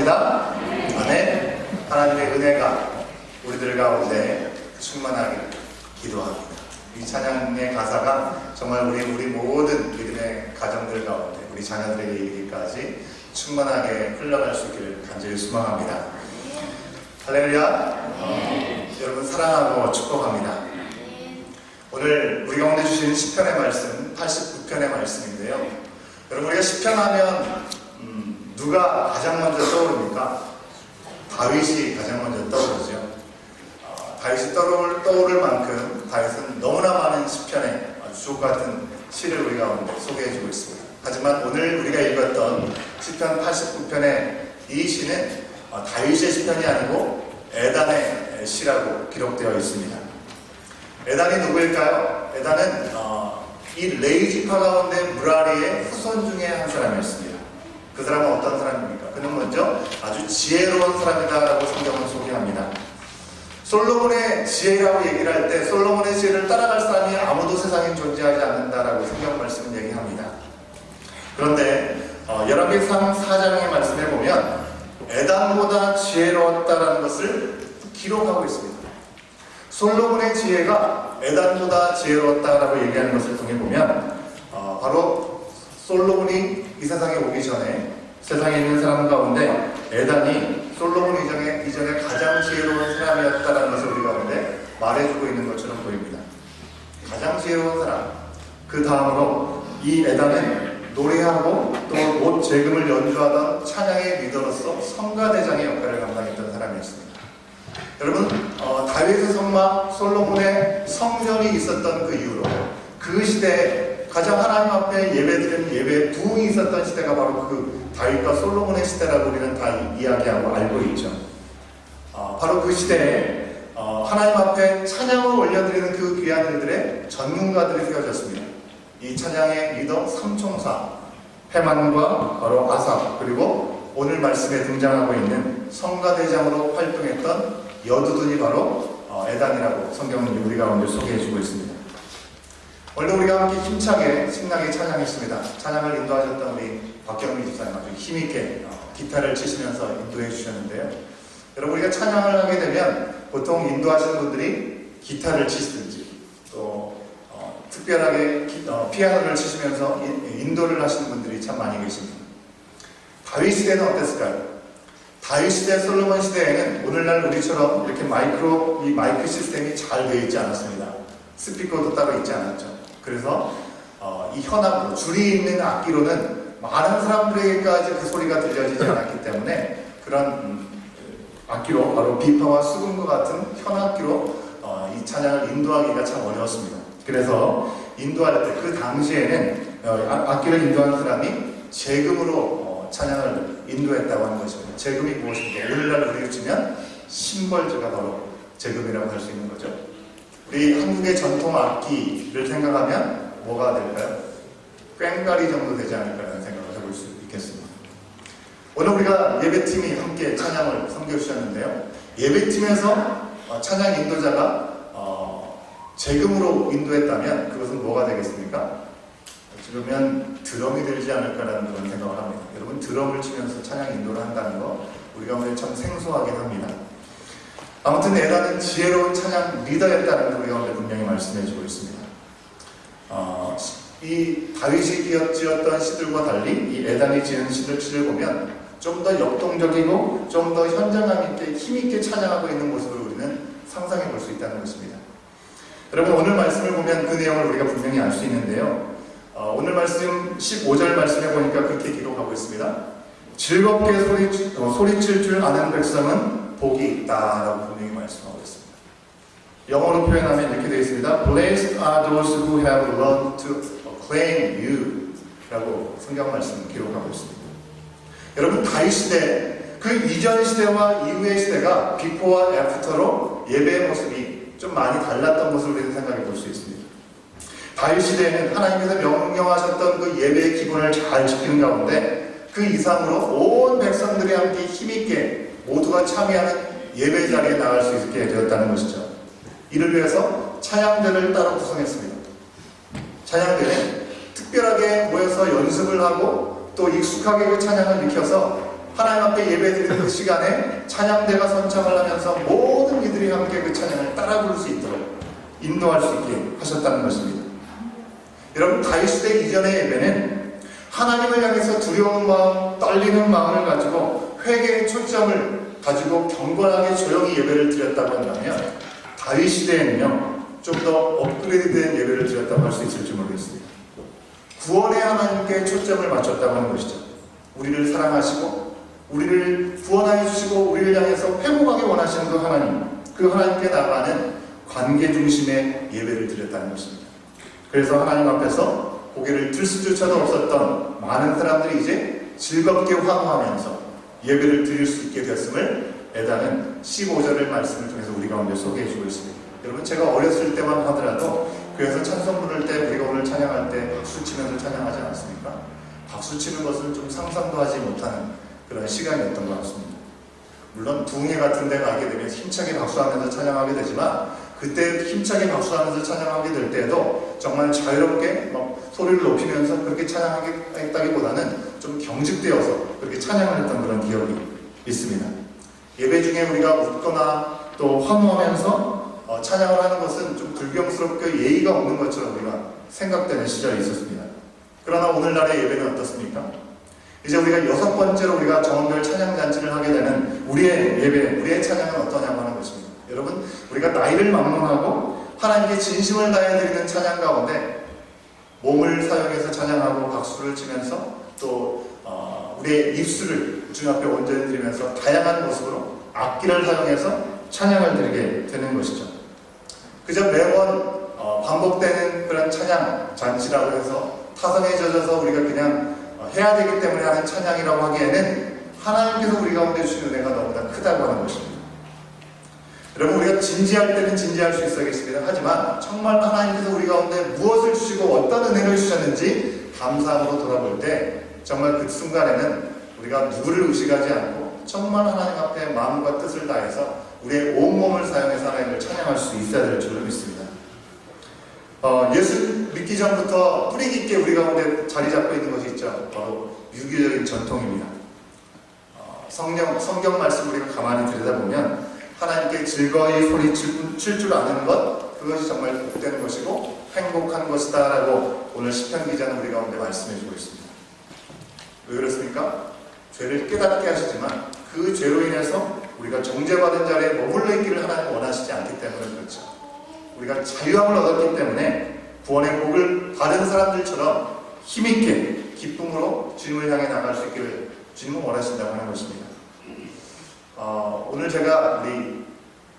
축복합니다. 아멘. 하나님의 은혜가 우리들 가운데 충만하게 기도합니다. 이 찬양의 가사가 정말 우리 모든 믿음의 가정들 가운데 우리 자녀들에게 이르기까지 충만하게 흘러갈 수 있기를 간절히 소망합니다. 할렐루야. 여러분 사랑하고 축복합니다. 오늘 우리 가운데 주신 시편의 말씀 89편의 말씀인데요. 여러분 우리가 시편 하면 누가 가장 먼저 떠오릅니까? 다윗이 가장 먼저 떠오르죠. 다윗이 떠오를 만큼 다윗은 너무나 많은 시편의 주옥 같은 시를 우리 가운데 소개해주고 있습니다. 하지만 오늘 우리가 읽었던 시편 89편의 이 시는 다윗의 시편이 아니고 에단의 시라고 기록되어 있습니다. 에단이 누구일까요? 에단은 이 레이지파 가운데 무라리의 후손 중에 한 사람이었습니다. 그 사람은 어떤 사람입니까? 그는 먼저 아주 지혜로운 사람이다라고 성경은 소개합니다. 솔로몬의 지혜라고 얘기를 할 때 솔로몬의 지혜를 따라갈 사람이 아무도 세상에 존재하지 않는다라고 성경 말씀은 얘기합니다. 그런데 열왕기상 4장의 말씀에 보면 에단보다 지혜로웠다라는 것을 기록하고 있습니다. 솔로몬의 지혜가 에단보다 지혜로웠다라고 얘기하는 것을 통해 보면 바로 솔로몬이 이 세상에 오기 전에 세상에 있는 사람 가운데 에단이 솔로몬 이전에 가장 지혜로운 사람이었다는 것을 우리 가운데 말해주고 있는 것처럼 보입니다. 가장 지혜로운 사람. 그 다음으로 이 에단은 노래하고 또 못 재금을 연주하던 찬양의 리더로서 성가대장의 역할을 감당했던 사람이었습니다. 여러분 다윗의 성막 솔로몬의 성전이 있었던 그 이후로 그 시대에 가장 하나님 앞에 예배드리는 예배 부흥이 있었던 시대가 바로 그 다윗과 솔로몬의 시대라고 우리는 다 이야기하고 알고 있죠. 바로 그 시대에 하나님 앞에 찬양을 올려드리는 그 귀한 일들의 전문가들이 세워졌습니다. 이 찬양의 리더 삼총사 헤만과 바로 아삽, 그리고 오늘 말씀에 등장하고 있는 성가대장으로 활동했던 여두둔이 바로 에단이라고 성경은 우리 가운데 소개해주고 있습니다. 오늘 우리가 함께 힘차게 신나게 찬양했습니다. 찬양을 인도하셨던 우리 박경민 집사님 아주 힘있게 기타를 치시면서 인도해 주셨는데요. 여러분 우리가 찬양을 하게 되면 보통 인도하시는 분들이 기타를 치시든지 또 특별하게 피아노를 치시면서 인도를 하시는 분들이 참 많이 계십니다. 다윗 시대는 어땠을까요? 다윗 시대, 솔로몬 시대에는 오늘날 우리처럼 이렇게 마이크 시스템이 잘 되어 있지 않았습니다. 스피커도 따로 있지 않았죠. 그래서 이 현악으로 줄이 있는 악기로는 많은 사람들에게까지 그 소리가 들려지지 않았기 때문에 그런 악기로 바로 비파와 수금과 같은 현악기로 이 찬양을 인도하기가 참 어려웠습니다. 그래서 인도할 때 그 당시에는 악기를 인도하는 사람이 재금으로 찬양을 인도했다고 하는 것입니다. 재금이 무엇입니까? 오늘날 우리로 치면 심벌주가 바로 재금이라고 할 수 있는 거죠. 우리 한국의 전통 악기를 생각하면 뭐가 될까요? 꽹과리 정도 되지 않을까라는 생각을 해볼 수 있겠습니다. 오늘 우리가 예배팀이 함께 찬양을 섬겨주셨는데요. 예배팀에서 찬양 인도자가 재금으로 인도했다면 그것은 뭐가 되겠습니까? 그러면 드럼이 되지 않을까라는 그런 생각을 합니다. 여러분 드럼을 치면서 찬양 인도를 한다는 거 우리가 오늘 참 생소하긴 합니다. 아무튼 에단은 지혜로운 찬양 리더였다는 걸 우리가 오늘 분명히 말씀해주고 있습니다. 이 다윗이 지었던 시들과 달리 이 에단이 지은 시를 보면 좀 더 역동적이고 좀 더 현장감 있게 힘있게 찬양하고 있는 모습을 우리는 상상해 볼 수 있다는 것입니다. 여러분 오늘 말씀을 보면 그 내용을 우리가 분명히 알 수 있는데요. 오늘 말씀 15절 말씀에 보니까 그렇게 기록하고 있습니다. 즐겁게 소리칠 줄 아는 백성은 복이 있다라고 분명히 말씀하고 있습니다. 영어로 표현하면 이렇게 되어 있습니다. Blessed are those who have learned to acclaim you 라고 성경 말씀을 기록하고 있습니다. 여러분 다윗 시대 그 이전 시대와 이후의 시대가 비포와 애프터로 예배의 모습이 좀 많이 달랐던 것을 우리는 생각해 볼 수 있습니다. 다윗 시대에는 하나님께서 명령하셨던 그 예배의 기본을 잘 지키는 가운데 그 이상으로 온 백성들이 함께 힘있게 모두가 참여하는 예배 자리에 나갈 수 있게 되었다는 것이죠. 이를 위해서 찬양대를 따로 구성했습니다. 찬양대는 특별하게 모여서 연습을 하고 또 익숙하게 그 찬양을 익혀서 하나님 앞에 예배드리는 그 시간에 찬양대가 선창을 하면서 모든 이들이 함께 그 찬양을 따라 부를 수 있도록 인도할 수 있게 하셨다는 것입니다. 여러분, 다윗 시대 이전의 예배는 하나님을 향해서 두려운 마음, 떨리는 마음을 가지고 회개의 초점을 가지고 경건하게 조용히 예배를 드렸다고 한다면, 다윗 시대에는요 좀 더 업그레이드된 예배를 드렸다고 할 수 있을지 모르겠습니다. 구원의 하나님께 초점을 맞췄다고 하는 것이죠. 우리를 사랑하시고 우리를 구원하여 주시고 우리를 향해서 회복하게 원하시는 그 하나님께 나가는 관계 중심의 예배를 드렸다는 것입니다. 그래서 하나님 앞에서 고개를 들 수조차도 없었던 많은 사람들이 이제 즐겁게 환호하면서 예배를 드릴 수 있게 됐음을 에다는 15절의 말씀을 통해서 우리 가운데 소개해주고 있습니다. 여러분, 제가 어렸을 때만 하더라도 교회에서 찬송 부를 때, 우리가 오늘 찬양할 때 박수 치면서 찬양하지 않았습니까? 박수 치는 것은 좀 상상도 하지 못하는 그런 시간이었던 것 같습니다. 물론 둥회 같은 데 가게 되면 힘차게 박수하면서 찬양하게 되지만, 그때 힘차게 박수하면서 찬양하게 될 때에도 정말 자유롭게 막 소리를 높이면서 그렇게 찬양하겠다기보다는 좀 경직되어서 그렇게 찬양을 했던 그런 기억이 있습니다. 예배 중에 우리가 웃거나 또 환호하면서 찬양을 하는 것은 좀 불경스럽게 예의가 없는 것처럼 우리가 생각되는 시절이 있었습니다. 그러나 오늘날의 예배는 어떻습니까? 이제 우리가 6번째로 우리가 정원별 찬양잔치를 하게 되는 우리의 예배, 우리의 찬양은 어떠냐고 하는 것입니다. 여러분, 우리가 나이를 막론하고 하나님께 진심을 다해 드리는 찬양 가운데 몸을 사용해서 찬양하고 박수를 치면서 또 우리의 입술을 주님 앞에 온전히 드리면서 다양한 모습으로 악기를 사용해서 찬양을 드리게 되는 것이죠. 그저 매번 반복되는 그런 찬양 잔치라고 해서 타성에 젖어서 우리가 그냥 해야 되기 때문에 하는 찬양이라고 하기에는 하나님께서 우리 가운데 주신 은혜가 너무나 크다고 하는 것입니다. 여러분, 우리가 진지할 때는 진지할 수 있어야겠습니다. 하지만 정말 하나님께서 우리 가운데 무엇을 주시고 어떤 은혜를 주셨는지 감사함으로 돌아볼 때 정말 그 순간에는 우리가 누구를 의식하지 않고 정말 하나님 앞에 마음과 뜻을 다해서 우리의 온몸을 사용해서 하나님을 찬양할 수 있어야 될 줄로 믿습니다. 예수 믿기 전부터 뿌리 깊게 우리 가운데 자리 잡고 있는 것이 있죠. 바로 유교적인 전통입니다. 성경 말씀 우리가 가만히 들여다보면 하나님께 즐거이 소리칠 줄 아는 것, 그것이 정말 복되는 것이고 행복한 것이다 라고 오늘 시편 기자는 우리 가운데 말씀해주고 있습니다. 왜 그렇습니까? 죄를 깨닫게 하시지만 그 죄로 인해서 우리가 정죄받은 자리에 머물러 있기를 하나님 원하시지 않기 때문에 그렇죠. 우리가 자유함을 얻었기 때문에 구원의 복을 받은 사람들처럼 힘있게 기쁨으로 주님을 향해 나갈 수 있기를 주님은 원하신다고 하는 것입니다. 오늘 제가 우리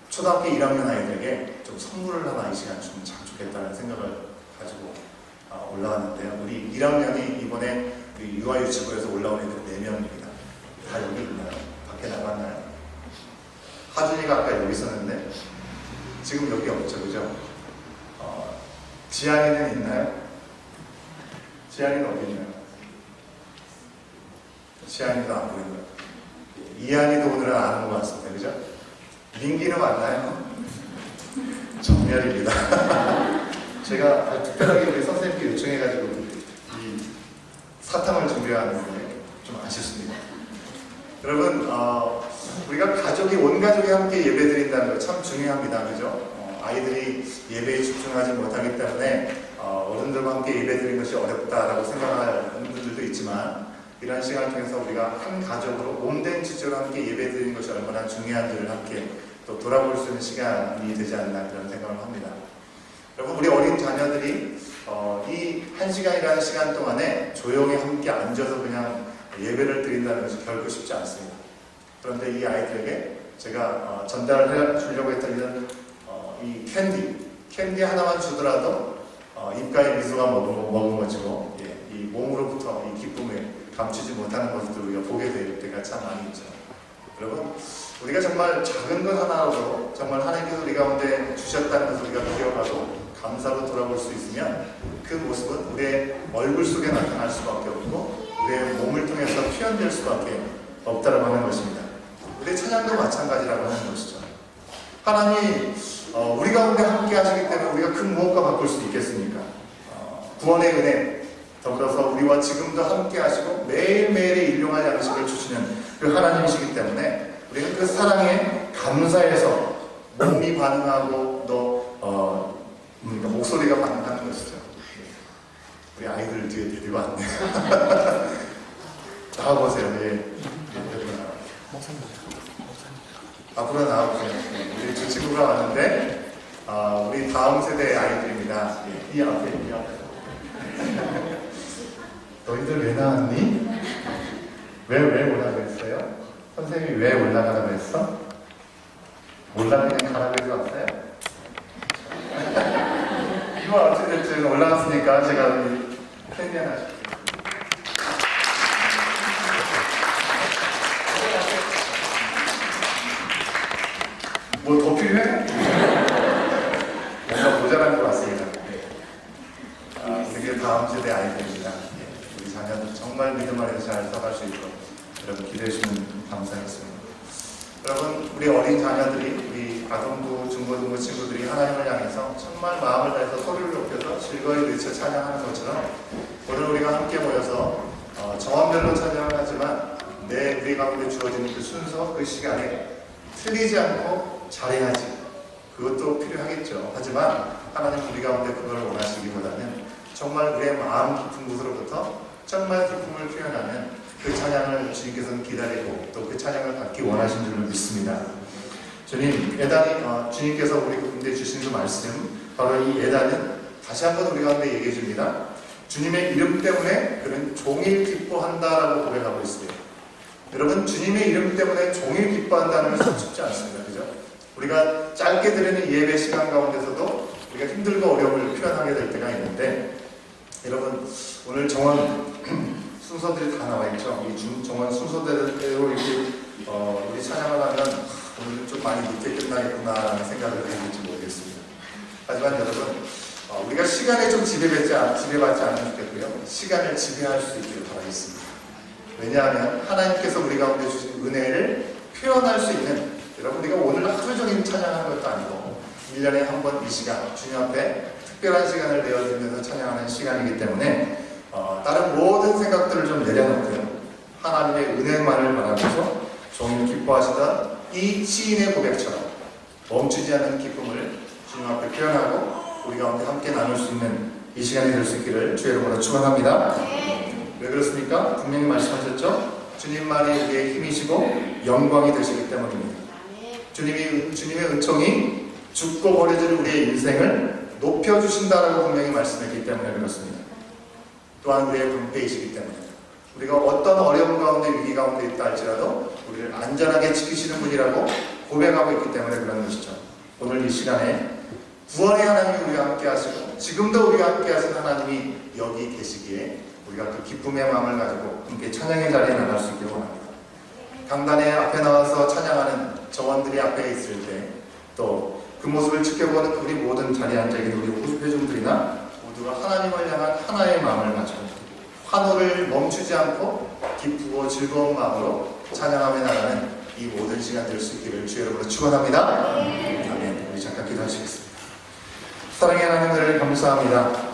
초등학교 1학년 아이들에게 좀 선물을 하나 이 시간 주면 참 좋겠다는 생각을 가지고 올라왔는데요. 우리 1학년이 이번에 우리 유아유치부에서 올라온 애들 4명입니다. 다 여기 있나요? 밖에 나갔나요? 하준이가 아까 여기 있었는데 지금 여기 없죠, 그죠? 지안이는 있나요? 지안이는 어디 있나요? 지안이도 안 보이고요. 이안이도 오늘은 안 온 것 같습니다, 그죠? 민기는 맞나요? 정렬입니다. 제가 특별하게 우리 선생님께 요청해가지고 이 사탕을 준비하는데 좀 아쉽습니다. 여러분, 우리가 온 가족이 함께 예배 드린다는 거 참 중요합니다. 그죠? 아이들이 예배에 집중하지 못하기 때문에 어른들과 함께 예배 드리는 것이 어렵다라고 생각하는 분들도 있지만, 이런 시간을 통해서 우리가 한 가족으로 몸된 지체로 함께 예배 드리는 것이 얼마나 중요한지를 함께 또 돌아볼 수 있는 시간이 되지 않나 그런 생각을 합니다. 여러분, 우리 어린 자녀들이 이 1시간이라는 시간 동안에 조용히 함께 앉아서 그냥 예배를 드린다는 것이 결코 쉽지 않습니다. 그런데 이 아이들에게 제가 전달해 주려고 했던 이 캔디 하나만 주더라도 입가에 미소가 머금어지고 이 몸으로부터 이 기쁨을 감추지 못하는 것들을 우리가 보게 될 때가 참 많이 있죠. 여러분, 우리가 정말 작은 것 하나로도 정말 하나님께서 우리 가운데 주셨다는 것을 우리가 기억하고 감사로 돌아볼 수 있으면 그 모습은 우리의 얼굴 속에 나타날 수밖에 없고 우리의 몸을 통해서 표현될 수밖에 없다고 하는 것입니다. 우리의 찬양도 마찬가지라고 하는 것이죠. 하나님 우리 가운데 함께 하시기 때문에 우리가 큰 무엇과 바꿀 수 있겠습니까? 구원의 은혜, 더불어서 우리와 지금도 함께 하시고 매일매일의 일용할 양식을 주시는 그 하나님이시기 때문에 우리는 그 사랑에 감사해서 몸이 반응하고 또 목소리가 반응하는 것이죠. 우리 아이들 뒤에 데리고 왔네. 나와보세요. 예. 앞으로 나와보세요. 우리 두 친구가 왔는데 우리 다음 세대의 아이들입니다. 이 앞에. 너희들 왜 나왔니? 왜 오라고 했어요? 선생님이 왜 올라가라고 했어? 몰라 그냥 가라고 해서 왔어요? 이거 어찌됐든 올라갔으니까 제가 팬이 하나 줄게요. 뭐 더 필요해? 뭔가 모자란 것 같습니다. 그게 다음 세대 아이들입니다. 우리 자녀들 정말 믿음 안에서 잘 살아갈 수 있도록 여러분 기대해 주시면 감사하겠습니다. 여러분, 우리 어린 자녀들이, 우리 아동부, 중고등부 친구들이 하나님을 향해서 정말 마음을 다해서 소리를 높여서 즐거이 외쳐 찬양하는 것처럼 오늘 우리가 함께 모여서 정원별로 찬양을 하지만 우리 가운데 주어지는 그 순서, 그 시간에 틀리지 않고 잘해야지. 그것도 필요하겠죠. 하지만 하나님 우리 가운데 그걸 원하시기보다는 정말 우리의 마음 깊은 곳으로부터 정말 기쁨을 표현하는 그 찬양을 주님께서는 기다리고 또 그 찬양을 받기 원하신 줄로 믿습니다. 주님, 예단이 주님께서 우리 가운데 주신 그 말씀, 바로 이 예단은 다시 한번 우리 가운데 얘기해 줍니다. 주님의 이름 때문에 그는 종일 기뻐한다라고 고백하고 있습니다. 여러분, 주님의 이름 때문에 종일 기뻐한다는 것은 쉽지 않습니다. 그죠? 우리가 짧게 드리는 예배 시간 가운데서도 우리가 힘들고 어려움을 표현하게 될 때가 있는데, 여러분, 오늘 정원 순서들이 다 나와 있죠. 이 정원 순서대로 이렇게 우리 찬양을 하면 오늘 좀 많이 늦게 끝나겠구나라는 생각을 해볼지 모르겠습니다. 하지만 여러분, 우리가 시간에 좀 지배받지 않으면 좋겠고요. 시간을 지배할 수 있기를 바라겠습니다. 왜냐하면 하나님께서 우리 가운데 주신 은혜를 표현할 수 있는, 여러분, 우리가 오늘 하루 종일 찬양하는 것도 아니고 1년에 한 번 이 시간, 주님 앞에 특별한 시간을 내어드리면서 찬양하는 시간이기 때문에 다른 모든 생각들을 좀 내려놓고요. 하나님의 은혜만을 바라면서 종일 기뻐하시던 이 시인의 고백처럼 멈추지 않는 기쁨을 주님 앞에 표현하고 우리 가운데 함께 나눌 수 있는 이 시간이 될 수 있기를 주의 이름으로 축원합니다. 왜 그렇습니까? 분명히 말씀하셨죠? 주님만이 우리의 힘이시고 영광이 되시기 때문입니다. 주님의 은총이 죽고 버려질 우리의 인생을 높여주신다라고 분명히 말씀했기 때문에 그렇습니다. 또한 우리의 방패이시기 때문에 우리가 어떤 어려움 가운데 위기 가운데 있다 할지라도 우리를 안전하게 지키시는 분이라고 고백하고 있기 때문에 그런 것이죠. 오늘 이 시간에 구원의 하나님이 우리와 함께 하시고 지금도 우리와 함께 하신 하나님이 여기 계시기에 우리가 그 기쁨의 마음을 가지고 함께 찬양의 자리에 나갈 수 있기를 원합니다. 강단에 앞에 나와서 찬양하는 정원들이 앞에 있을 때 또 그 모습을 지켜보는 우리 모든 자리에 앉아있는 우리 회중들이나 모두가 하나님을 향한 하나의 마음을 가지고 환호를 멈추지 않고 기쁘고 즐거운 마음으로 찬양하며 나가는 이 모든 시간 될 수 있기를 주의 이름으로 축원합니다. 아멘. 우리 잠깐 기도하시겠습니다. 사랑의 하나님을 감사합니다.